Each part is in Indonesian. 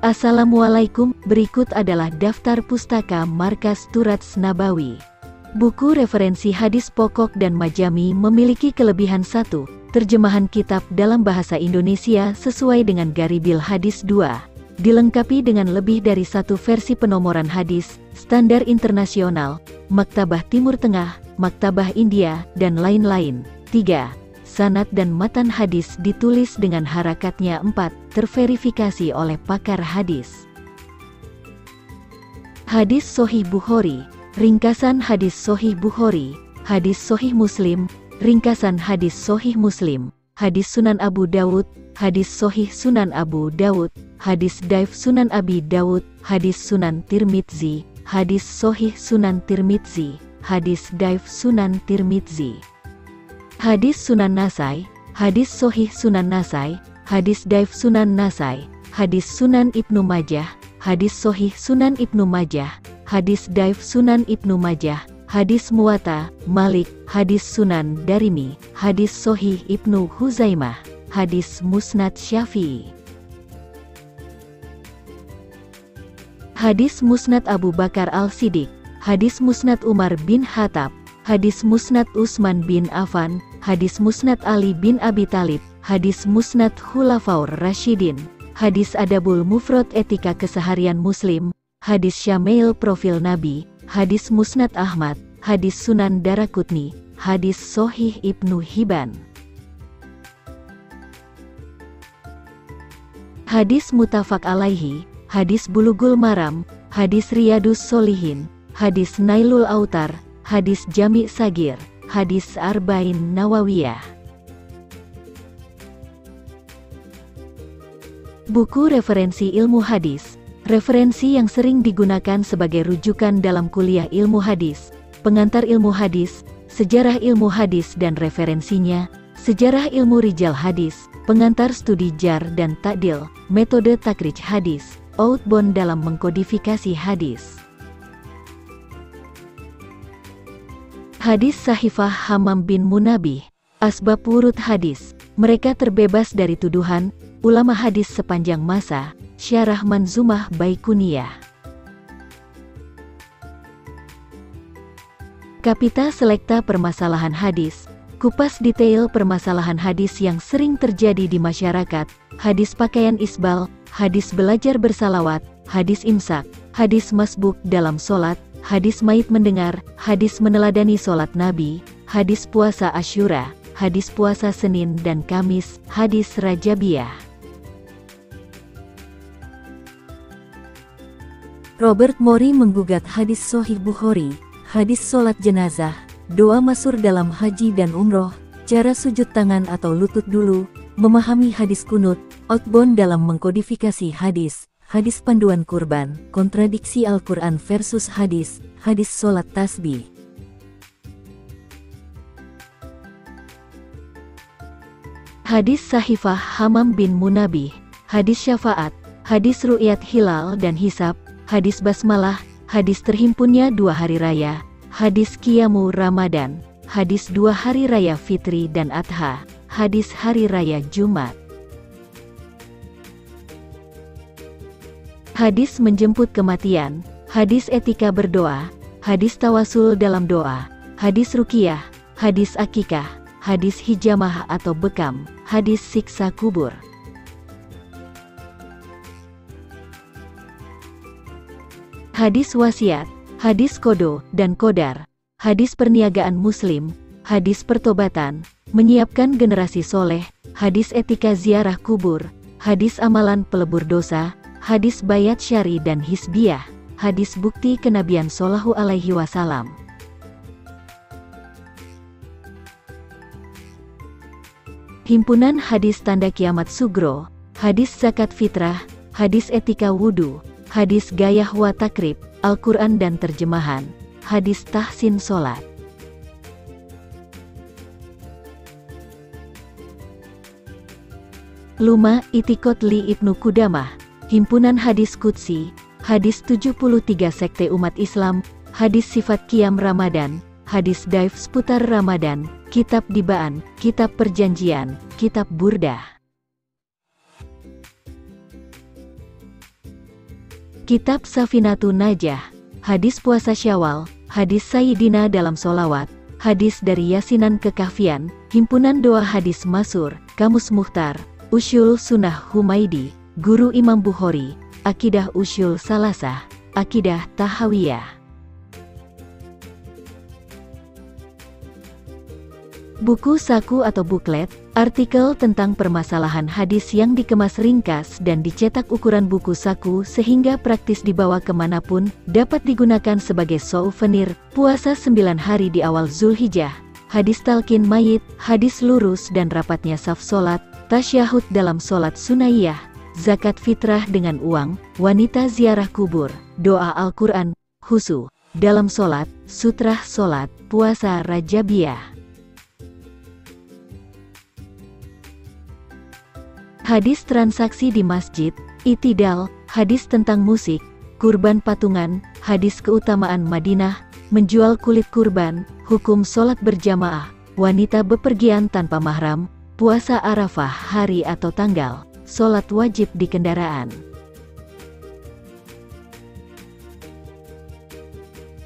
Assalamualaikum, berikut adalah daftar pustaka Markas Turats Nabawi. Buku referensi hadis pokok dan majami memiliki kelebihan 1. Terjemahan kitab dalam bahasa Indonesia sesuai dengan Garibil Hadis 2. Dilengkapi dengan lebih dari 1 versi penomoran hadis, standar internasional, Maktabah Timur Tengah, Maktabah India, dan lain-lain. 3. Sanad dan matan hadis ditulis dengan harakatnya. 4. Terverifikasi oleh pakar hadis. Hadis Sahih Bukhari, ringkasan hadis Sahih Bukhari, hadis Sahih Muslim, ringkasan hadis Sahih Muslim, hadis Sunan Abu Dawud, hadis Sahih Sunan Abu Dawud, hadis Daif Sunan Abi Dawud, hadis Sunan Tirmidzi, hadis Sahih Sunan Tirmidzi, hadis Daif Sunan Tirmidzi, hadis Sunan Nasai, hadis Sahih Sunan Nasai, hadis Daif Sunan Nasai, hadis Sunan Ibnu Majah, hadis Sahih Sunan Ibnu Majah, hadis Daif Sunan Ibnu Majah, hadis Muwatta Malik, hadis Sunan Darimi, hadis Sahih Ibnu Huzaimah, hadis Musnad Syafi'i, hadis Musnad Abu Bakar Al-Siddiq, hadis Musnad Umar bin Khattab, hadis Musnad Utsman bin Affan, hadis Musnad Ali bin Abi Thalib, hadis Musnad Khulafaur Rasyidin, hadis Adabul Mufrad Etika Keseharian Muslim, hadis Syamil Profil Nabi, hadis Musnad Ahmad, hadis Sunan Darakutni, hadis Sahih Ibnu Hibban, hadis Muttafaq Alaihi, hadis Bulughul Maram, hadis Riyadus Sholihin, hadis Nailul Autar, hadis Jami' Sagir, hadis Arba'in Nawawiyah. Buku referensi ilmu hadis, referensi yang sering digunakan sebagai rujukan dalam kuliah ilmu hadis, pengantar ilmu hadis, sejarah ilmu hadis dan referensinya, sejarah ilmu rijal hadis, pengantar studi jar dan ta'dil, metode takrij hadis, outbound dalam mengkodifikasi hadis. Hadis Sahifah Hammam bin Munabih, asbab wurud hadis, mereka terbebas dari tuduhan, ulama hadis sepanjang masa, Syarah Manzumah Baikuniyah. Kapita Selekta Permasalahan Hadis, kupas detail permasalahan hadis yang sering terjadi di masyarakat, hadis pakaian isbal, hadis belajar bersalawat, hadis imsak, hadis masbuk dalam sholat, hadis maid mendengar, hadis meneladani sholat Nabi, hadis puasa Asyura, hadis puasa Senin dan Kamis, hadis Rajabiyah. Robert Mori menggugat hadis Sahih Bukhari, hadis sholat jenazah, doa masur dalam haji dan umroh, cara sujud tangan atau lutut dulu, memahami hadis kunut, outbound dalam mengkodifikasi hadis, hadis panduan kurban, kontradiksi Al-Quran versus hadis, hadis sholat tasbih. Hadis Sahifah Hammam bin Munabih, hadis syafaat, hadis ru'yat hilal dan hisab, hadis basmalah, hadis terhimpunnya 2 hari raya, hadis qiyamu Ramadan, hadis 2 hari raya Fitri dan Adha, hadis hari raya Jumat. Hadis menjemput kematian, hadis etika berdoa, hadis tawasul dalam doa, hadis ruqyah, hadis akikah, hadis hijamah atau bekam, hadis siksa kubur. Hadis wasiat, hadis kodo dan kodar, hadis perniagaan muslim, hadis pertobatan, menyiapkan generasi soleh, hadis etika ziarah kubur, hadis amalan pelebur dosa, hadis bayat syari dan hisbiyah, hadis bukti kenabian Shallallahu Alaihi Wasallam. Himpunan hadis tanda kiamat sugro, hadis zakat fitrah, hadis etika wudu, hadis gayah wa takrib, Al-Quran dan terjemahan, hadis tahsin sholat. Luma Itikot li Ibnu Qudamah, himpunan hadis Qudsi, hadis 73 sekte umat Islam, hadis sifat qiyam Ramadan, hadis daif seputar Ramadan, kitab Dibaan, kitab Perjanjian, kitab Burdah. Kitab Safinatun Najah, hadis puasa Syawal, hadis Sayyidina dalam sholawat, hadis dari Yasinan ke Kahfian, himpunan doa hadis Masur, Kamus Mukhtar, Usyul Sunnah Humaidi, Guru Imam Bukhari, Akidah Usyul Salasah, Akidah Tahawiyah. Buku saku atau buklet, artikel tentang permasalahan hadis yang dikemas ringkas dan dicetak ukuran buku saku sehingga praktis dibawa kemanapun, dapat digunakan sebagai souvenir, puasa 9 hari di awal Zulhijjah, hadis talqin mayit, hadis lurus dan rapatnya saf solat, tasyahud dalam solat sunaiyah, zakat fitrah dengan uang, wanita ziarah kubur, doa Al-Quran, khusu, dalam solat, sutrah solat, puasa Rajabiyah. Hadis transaksi di masjid, itidal, hadis tentang musik, kurban patungan, hadis keutamaan Madinah, menjual kulit kurban, hukum sholat berjamaah, wanita bepergian tanpa mahram, puasa Arafah hari atau tanggal, sholat wajib di kendaraan.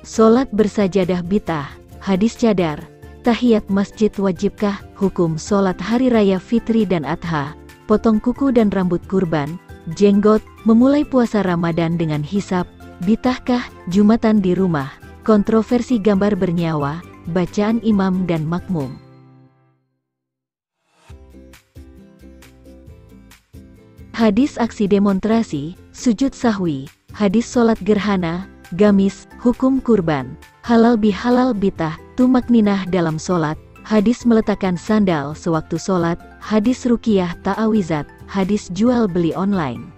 Sholat bersajadah bid'ah, hadis cadar, tahiyat masjid wajibkah, hukum sholat hari raya fitri dan adha, potong kuku dan rambut kurban, jenggot, memulai puasa Ramadan dengan hisab, bid'ahkah, jumatan di rumah, kontroversi gambar bernyawa, bacaan imam dan makmum. Hadis aksi demonstrasi, sujud sahwi, hadis sholat gerhana, gamis, hukum kurban, halal bihalal bid'ah, tumakninah dalam sholat, hadis meletakkan sandal sewaktu sholat, hadis ruqyah ta'awizat, hadis jual beli online.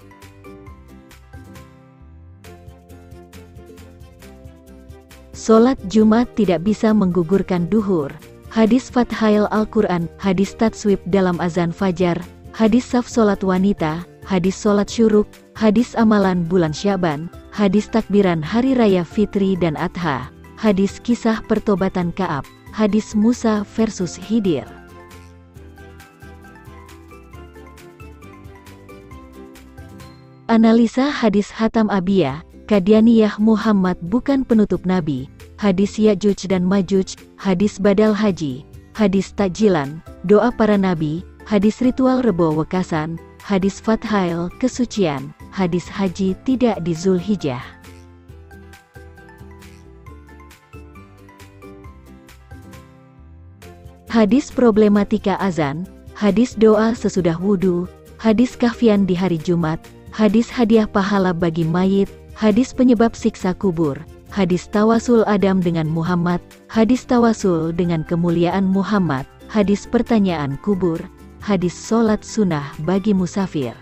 Sholat Jumat tidak bisa menggugurkan duhur, hadis Fathail Al-Quran, hadis tatswib dalam azan fajar, hadis saf sholat wanita, hadis sholat syuruk, hadis amalan bulan Syaban, hadis takbiran hari raya fitri dan adha, hadis kisah pertobatan Ka'ab, hadis Musa versus Khidir. Analisa hadis Hatam Abiyah, Qadianiyah Muhammad bukan penutup Nabi, hadis Ya'juj dan Ma'juj, hadis badal haji, hadis takjilan, doa para nabi, hadis ritual rebo wekasan, hadis Fathail kesucian, hadis haji tidak di Zulhijjah. Hadis problematika azan, hadis doa sesudah wudhu, hadis kahfian di hari Jumat, hadis hadiah pahala bagi mayit, hadis penyebab siksa kubur, hadis tawasul Adam dengan Muhammad, hadis tawasul dengan kemuliaan Muhammad, hadis pertanyaan kubur, hadis sholat sunnah bagi musafir.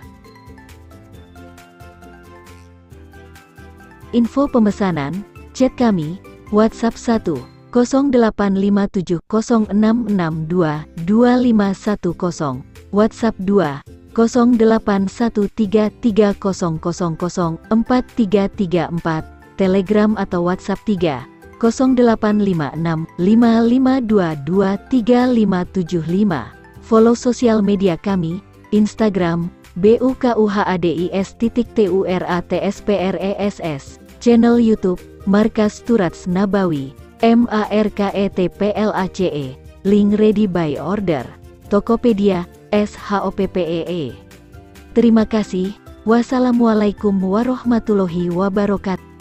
Info pemesanan, chat kami, WhatsApp 1 085706622510, WhatsApp 2 081330004334, Telegram atau WhatsApp 3 085655223575. Follow sosial media kami, Instagram, BUKUHADIS.TURATSPRESS, channel YouTube, Markas Turats Nabawi, MARKETPLACE, link ready by order, Tokopedia, SHOPPEE. Terima kasih, wassalamualaikum warahmatullahi wabarakatuh.